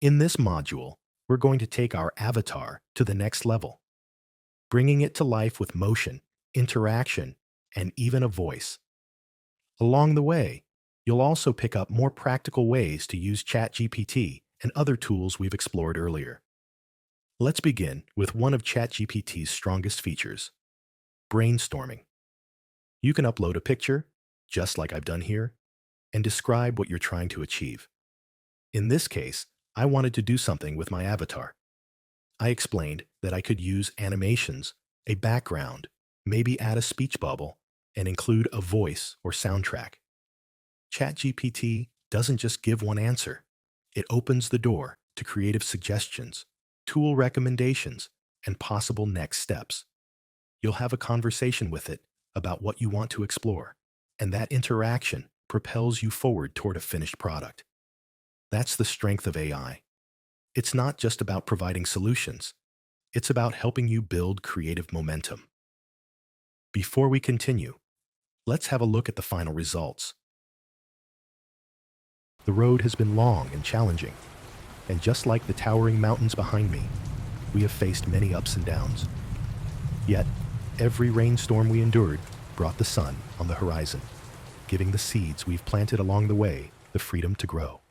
In this module, we're going to take our avatar to the next level, bringing it to life with motion, interaction, and even a voice. Along the way, you'll also pick up more practical ways to use ChatGPT and other tools we've explored earlier. Let's begin with one of ChatGPT's strongest features, brainstorming. You can upload a picture, just like I've done here, and describe what you're trying to achieve. In this case, I wanted to do something with my avatar. I explained that I could use animations, a background, maybe add a speech bubble, and include a voice or soundtrack. ChatGPT doesn't just give one answer. It opens the door to creative suggestions, tool recommendations, and possible next steps. You'll have a conversation with it about what you want to explore, and that interaction propels you forward toward a finished product. That's the strength of AI. It's not just about providing solutions. It's about helping you build creative momentum. Before we continue, let's have a look at the final results. The road has been long and challenging, and just like the towering mountains behind me, we have faced many ups and downs. Yet, every rainstorm we endured brought the sun on the horizon, giving the seeds we've planted along the way the freedom to grow.